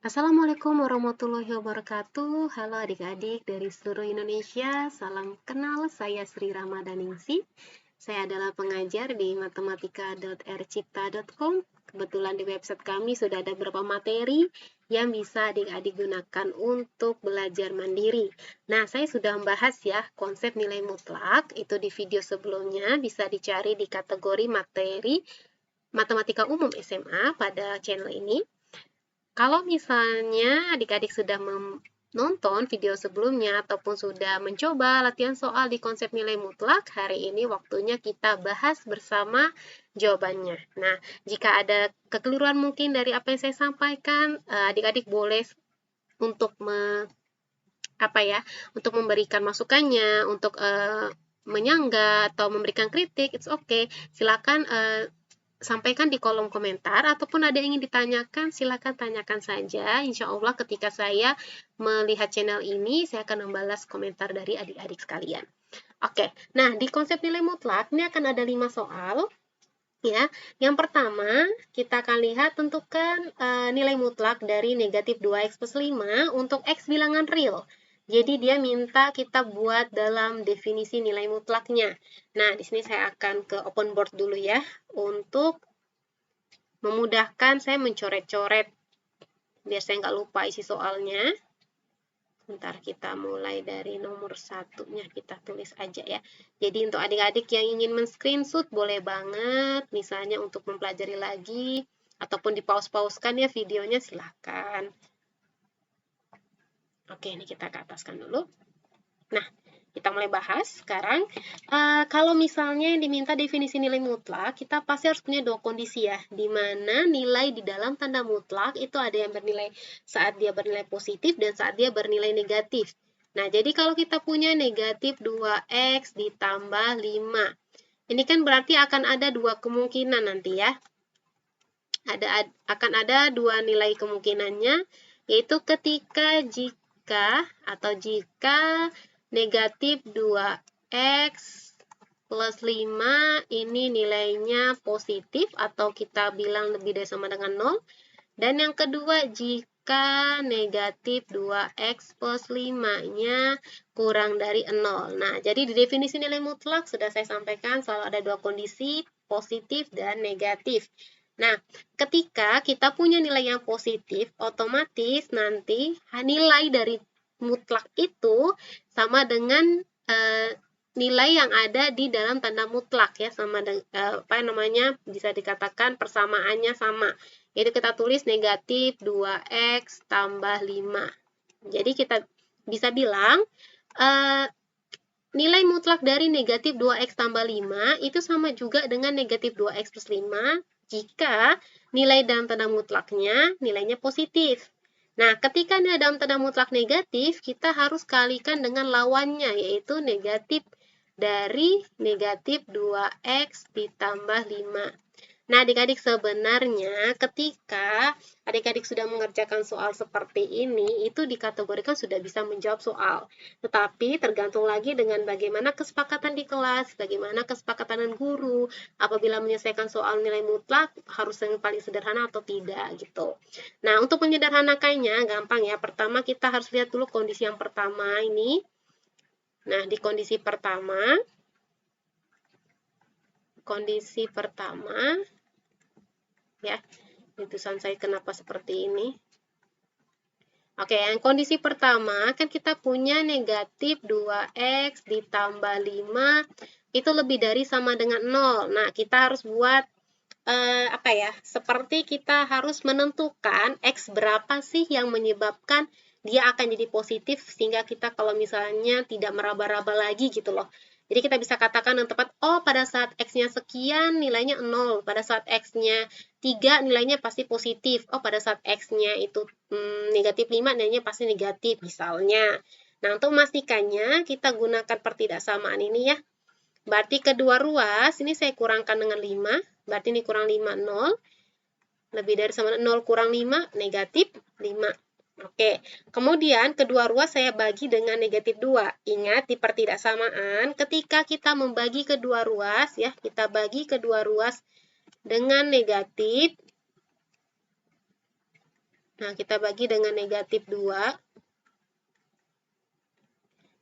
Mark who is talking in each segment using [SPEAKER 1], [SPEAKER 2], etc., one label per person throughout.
[SPEAKER 1] Assalamualaikum warahmatullahi wabarakatuh. Halo adik-adik dari seluruh Indonesia. Salam kenal, saya Sri Ramadaningsih. Saya adalah pengajar di matematika.rcipta.com. Kebetulan di website kami sudah ada beberapa materi yang bisa adik-adik gunakan untuk belajar mandiri. Nah, saya sudah membahas ya konsep nilai mutlak. Itu di video sebelumnya bisa dicari di kategori materi Matematika Umum SMA pada channel ini. Kalau misalnya adik-adik sudah menonton video sebelumnya ataupun sudah mencoba latihan soal di konsep nilai mutlak, hari ini waktunya kita bahas bersama jawabannya. Nah, jika ada kekeliruan mungkin dari apa yang saya sampaikan, adik-adik boleh untuk untuk memberikan masukannya, untuk menyanggah atau memberikan kritik, it's okay. Silakan sampaikan di kolom komentar, ataupun ada yang ingin ditanyakan, silakan tanyakan saja. Insya Allah ketika saya melihat channel ini, saya akan membalas komentar dari adik-adik sekalian. Oke, nah di konsep nilai mutlak, ini akan ada 5 soal. Ya, yang pertama kita akan lihat tentukan nilai mutlak dari negatif 2x plus 5 untuk x bilangan real. Jadi dia minta kita buat dalam definisi nilai mutlaknya. Nah, di sini saya akan ke open board dulu ya, untuk memudahkan saya mencoret-coret biar saya nggak lupa isi soalnya. Bentar, kita mulai dari nomor satunya, kita tulis aja ya. Jadi untuk adik-adik yang ingin men-screenshot boleh banget, misalnya untuk mempelajari lagi, ataupun di-pause-pauskan ya videonya, silahkan. Oke, ini kita ke ataskan dulu. Nah, kita mulai bahas sekarang. Kalau misalnya yang diminta definisi nilai mutlak, kita pasti harus punya dua kondisi ya, di mana nilai di dalam tanda mutlak itu ada yang bernilai saat dia bernilai positif dan saat dia bernilai negatif. Nah, jadi kalau kita punya negatif 2x ditambah 5, ini kan berarti akan ada dua kemungkinan nanti ya. Akan ada dua nilai kemungkinannya, yaitu jika negatif 2x plus 5 ini nilainya positif atau kita bilang lebih dari sama dengan 0. Dan yang kedua, jika negatif 2x plus 5-nya kurang dari 0. Nah, jadi di definisi nilai mutlak sudah saya sampaikan selalu ada dua kondisi, positif dan negatif. Nah, ketika kita punya nilai yang positif, otomatis nanti nilai dari mutlak itu sama dengan nilai yang ada di dalam tanda mutlak ya, sama dengan bisa dikatakan persamaannya sama. Jadi kita tulis negatif 2x tambah 5. Jadi kita bisa bilang nilai mutlak dari negatif 2x tambah 5 itu sama juga dengan negatif 2x plus 5 jika nilai dalam tanda mutlaknya nilainya positif. Nah, ketika nilai dalam tanda mutlak negatif, kita harus kalikan dengan lawannya, yaitu negatif dari negatif 2x ditambah 5. Nah, adik-adik sebenarnya ketika adik-adik sudah mengerjakan soal seperti ini, itu dikategorikan sudah bisa menjawab soal. Tetapi tergantung lagi dengan bagaimana kesepakatan di kelas, bagaimana kesepakatan dengan guru, apabila menyelesaikan soal nilai mutlak harus yang paling sederhana atau tidak gitu. Nah, untuk menyederhanakannya gampang ya. Pertama kita harus lihat dulu kondisi yang pertama ini. Nah, di kondisi pertama ya, tulisan saya kenapa seperti ini. Oke, yang kondisi pertama kan kita punya negatif 2x ditambah 5 itu lebih dari sama dengan 0. Nah, kita harus buat seperti kita harus menentukan x berapa sih yang menyebabkan dia akan jadi positif, sehingga kita kalau misalnya tidak meraba-raba lagi gitu loh. Jadi kita bisa katakan yang tepat, oh pada saat x-nya sekian nilainya 0, pada saat x-nya 3 nilainya pasti positif, oh pada saat x-nya itu negatif 5 nilainya pasti negatif misalnya. Nah, untuk memastikannya kita gunakan pertidaksamaan ini ya. Berarti kedua ruas, ini saya kurangkan dengan 5, berarti ini kurang 5, 0. Lebih dari sama 0 kurang 5, negatif 5. Oke, kemudian kedua ruas saya bagi dengan negatif 2. Ingat, di pertidaksamaan, ketika kita membagi kedua ruas, ya, kita bagi kedua ruas dengan negatif, Nah, kita bagi dengan negatif 2.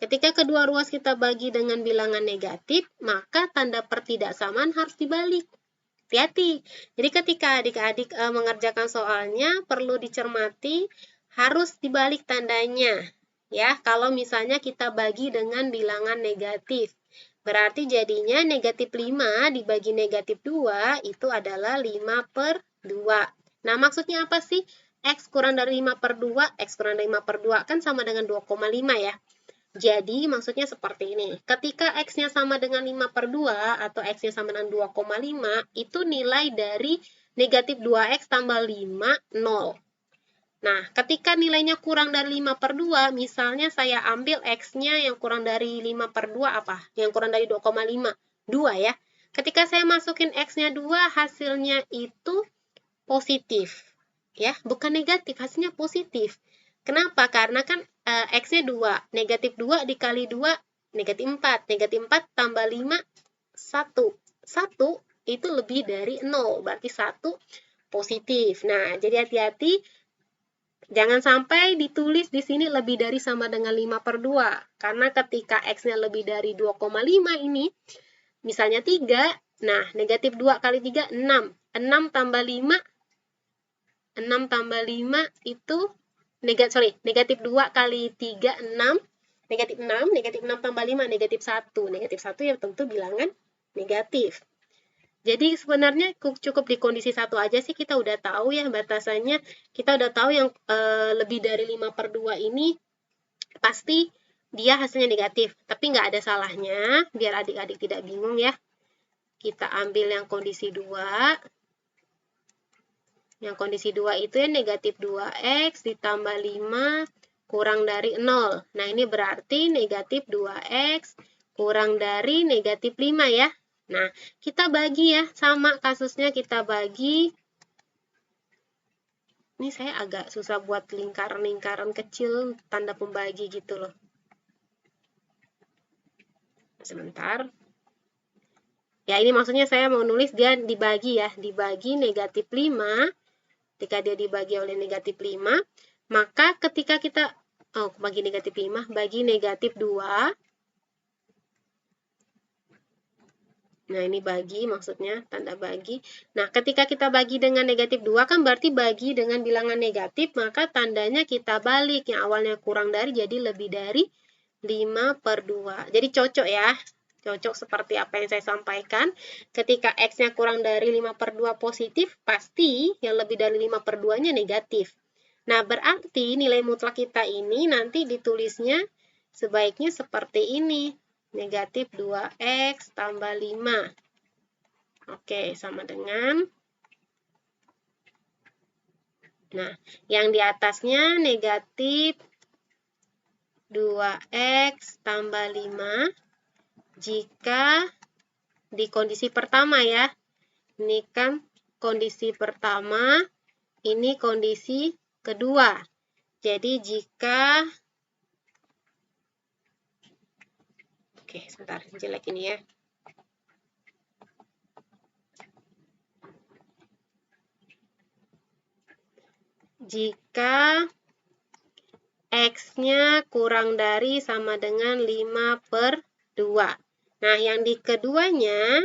[SPEAKER 1] Ketika kedua ruas kita bagi dengan bilangan negatif, maka tanda pertidaksamaan harus dibalik. Hati-hati. Jadi ketika adik-adik mengerjakan soalnya, perlu dicermati, harus dibalik tandanya. Ya, kalau misalnya kita bagi dengan bilangan negatif. Berarti jadinya negatif 5 dibagi negatif 2 itu adalah 5/2. Nah, maksudnya apa sih? X kurang dari 5/2, X kurang dari 5/2 kan sama dengan 2,5 ya. Jadi, maksudnya seperti ini. Ketika X-nya sama dengan 5/2 atau X-nya sama dengan 2,5, itu nilai dari negatif 2X tambah 5, 0. Nah, ketika nilainya kurang dari 5/2, misalnya saya ambil X-nya yang kurang dari 5/2 apa? Yang kurang dari 2,5, 2 ya. Ketika saya masukin X-nya 2, hasilnya itu positif. Ya, bukan negatif, hasilnya positif. Kenapa? Karena kan X-nya 2. Negatif 2 dikali 2, negatif 4. Negatif 4 tambah 5, 1. 1 itu lebih dari 0. Berarti 1 positif. Nah, jadi hati-hati. Jangan sampai ditulis di sini lebih dari sama dengan 5/2. Karena ketika X-nya lebih dari 2,5 ini, misalnya 3. Nah, negatif 2 kali 3, 6. 6 tambah 5, 6 tambah 5 itu negatif 2 kali 3, 6. Negatif 6, negatif 6 tambah 5, negatif 1. Negatif 1 ya tentu bilangan negatif. Jadi sebenarnya cukup di kondisi 1 aja sih kita udah tahu ya batasannya. Kita udah tahu yang lebih dari 5/2 ini pasti dia hasilnya negatif. Tapi nggak ada salahnya, biar adik-adik tidak bingung ya. Kita ambil yang kondisi 2. Yang kondisi 2 itu ya negatif 2X ditambah 5 kurang dari 0. Nah, ini berarti negatif 2X kurang dari negatif 5 ya. Nah, kita bagi ya, sama kasusnya kita bagi. Ini saya agak susah buat lingkaran-lingkaran kecil tanda pembagi gitu loh. Sebentar. Ya, ini maksudnya saya mau nulis dia dibagi ya, dibagi negatif 5. Ketika dia dibagi oleh negatif 5, maka ketika kita, bagi negatif 5, bagi negatif 2, nah ini bagi maksudnya, tanda bagi. Nah, ketika kita bagi dengan negatif 2 kan berarti bagi dengan bilangan negatif, maka tandanya kita balik, yang awalnya kurang dari jadi lebih dari 5/2. Jadi cocok ya, cocok seperti apa yang saya sampaikan. Ketika X-nya kurang dari 5/2 positif, pasti yang lebih dari 5/2-nya negatif. Nah, berarti nilai mutlak kita ini nanti ditulisnya sebaiknya seperti ini. Negatif 2X tambah 5. Oke, sama dengan. Nah, yang di atasnya negatif 2X tambah 5 jika di kondisi pertama ya. Ini kan kondisi pertama, ini kondisi kedua. Jadi jika, oke sebentar, jelek ini ya. Jika X-nya kurang dari sama dengan 5/2. Nah, yang di keduanya,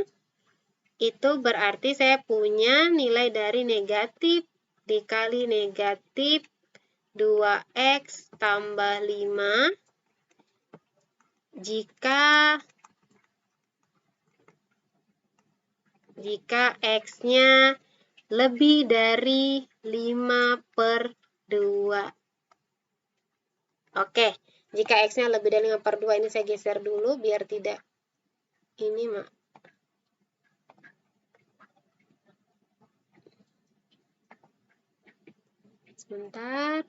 [SPEAKER 1] itu berarti saya punya nilai dari negatif dikali negatif 2X tambah 5 jika X-nya lebih dari 5/2. Oke, jika X-nya lebih dari 5/2, ini saya geser dulu biar tidak ini, Mak. Sebentar.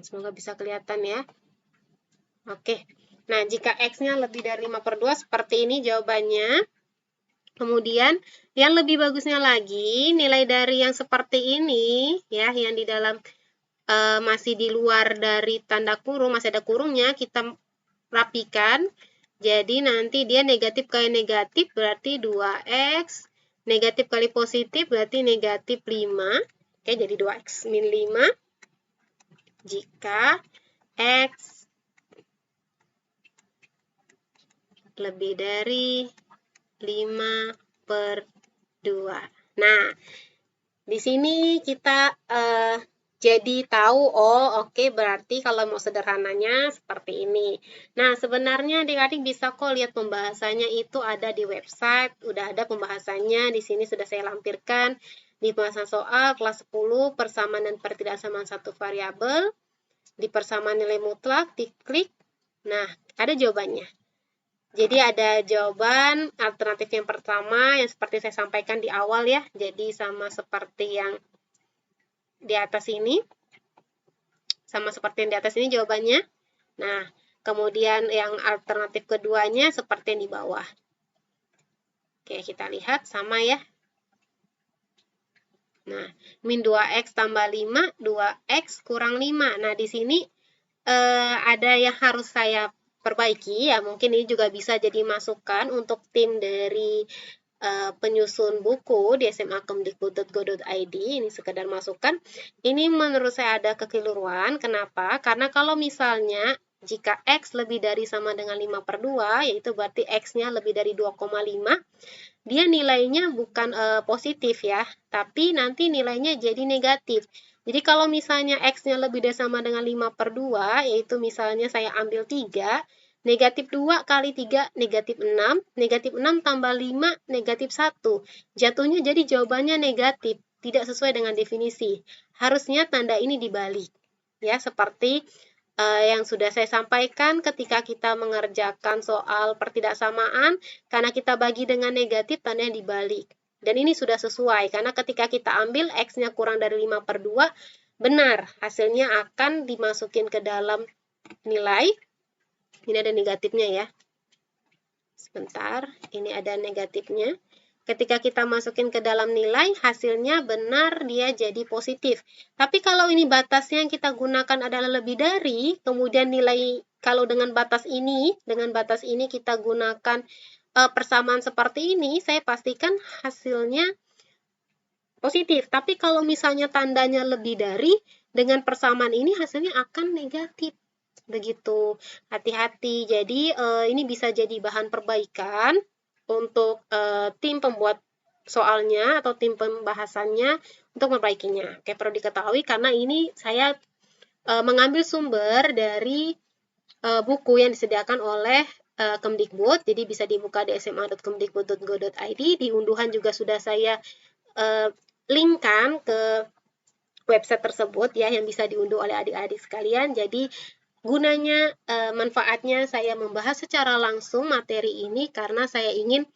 [SPEAKER 1] Semoga bisa kelihatan ya. Oke. Nah, jika X-nya lebih dari 5/2 seperti ini jawabannya. Kemudian, yang lebih bagusnya lagi, nilai dari yang seperti ini, ya, yang di dalam masih di luar dari tanda kurung, masih ada kurungnya, kita rapikan. Jadi nanti dia negatif kali negatif berarti 2x, negatif kali positif berarti negatif 5. Oke, jadi 2x min 5 jika x lebih dari 5/2. Nah, di sini kita jadi tahu, oh oke, berarti kalau mau sederhananya seperti ini. Nah, sebenarnya adik-adik bisa kok lihat pembahasannya itu ada di website, udah ada pembahasannya, di sini sudah saya lampirkan di pembahasan soal kelas 10, persamaan dan pertidaksamaan satu variabel, di persamaan nilai mutlak, diklik, nah ada jawabannya. Jadi ada jawaban alternatif yang pertama yang seperti saya sampaikan di awal ya, jadi sama seperti yang di atas ini, sama seperti yang di atas ini jawabannya. Nah, kemudian yang alternatif keduanya seperti yang di bawah. Oke, kita lihat sama ya. Nah, min 2x tambah 5, 2x kurang 5. Nah, di sini ada yang harus saya perbaiki ya, mungkin ini juga bisa jadi masukan untuk tim dari penyusun buku di smakemdikbud.go.id. Ini sekedar masukan. Ini menurut saya ada kekeliruan. Kenapa? Karena kalau misalnya jika x lebih dari sama dengan 5/2, yaitu berarti x-nya lebih dari 2,5, dia nilainya bukan positif ya, tapi nanti nilainya jadi negatif. Jadi kalau misalnya x-nya lebih dari sama dengan 5/2, yaitu misalnya saya ambil 3, negatif 2 kali 3, negatif 6, negatif 6 tambah 5, negatif 1. Jatuhnya jadi jawabannya negatif, tidak sesuai dengan definisi. Harusnya tanda ini dibalik. Ya, seperti yang sudah saya sampaikan ketika kita mengerjakan soal pertidaksamaan, karena kita bagi dengan negatif, tandanya dibalik. Dan ini sudah sesuai, karena ketika kita ambil x-nya kurang dari 5/2, benar, hasilnya akan dimasukin ke dalam nilai. Ini ada negatifnya ya. Sebentar, ini ada negatifnya. Ketika kita masukin ke dalam nilai, hasilnya benar dia jadi positif. Tapi kalau ini batasnya yang kita gunakan adalah lebih dari, kemudian nilai kalau dengan batas ini kita gunakan persamaan seperti ini, saya pastikan hasilnya positif. Tapi kalau misalnya tandanya lebih dari, dengan persamaan ini hasilnya akan negatif. Begitu, hati-hati. Jadi ini bisa jadi bahan perbaikan untuk tim pembuat soalnya atau tim pembahasannya untuk memperbaikinya. Oke, perlu diketahui karena ini saya mengambil sumber dari buku yang disediakan oleh Kemdikbud, jadi bisa dibuka di sma.kemdikbud.go.id. Di unduhan juga sudah saya linkkan ke website tersebut ya, yang bisa diunduh oleh adik-adik sekalian. Jadi gunanya, manfaatnya saya membahas secara langsung materi ini karena saya ingin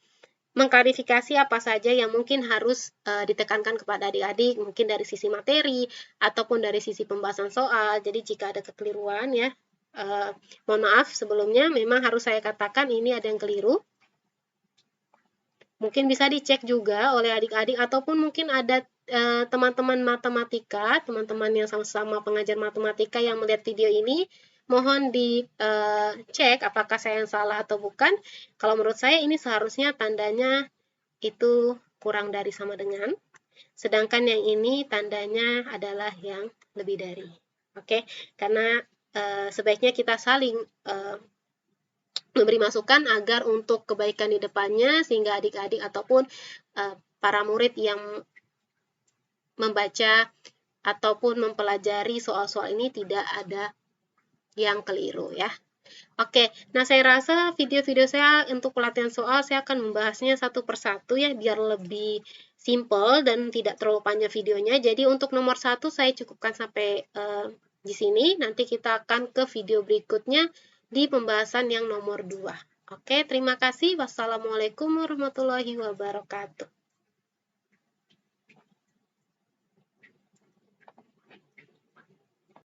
[SPEAKER 1] mengklarifikasi apa saja yang mungkin harus ditekankan kepada adik-adik, mungkin dari sisi materi ataupun dari sisi pembahasan soal. Jadi jika ada kekeliruan ya, mohon maaf sebelumnya, memang harus saya katakan ini ada yang keliru. Mungkin bisa dicek juga oleh adik-adik ataupun mungkin ada teman-teman matematika, teman-teman yang sama-sama pengajar matematika yang melihat video ini, mohon dicek apakah saya yang salah atau bukan. Kalau menurut saya ini seharusnya tandanya itu kurang dari sama dengan, sedangkan yang ini tandanya adalah yang lebih dari. Oke, karena sebaiknya kita saling memberi masukan agar untuk kebaikan di depannya, sehingga adik-adik ataupun para murid yang membaca ataupun mempelajari soal-soal ini tidak ada yang keliru ya. Oke, nah saya rasa video-video saya untuk pelatihan soal saya akan membahasnya satu persatu ya, biar lebih simple dan tidak terlalu panjang videonya. Jadi untuk nomor 1 saya cukupkan sampai di sini, nanti kita akan ke video berikutnya di pembahasan yang nomor 2. Oke, terima kasih. Wassalamualaikum warahmatullahi wabarakatuh.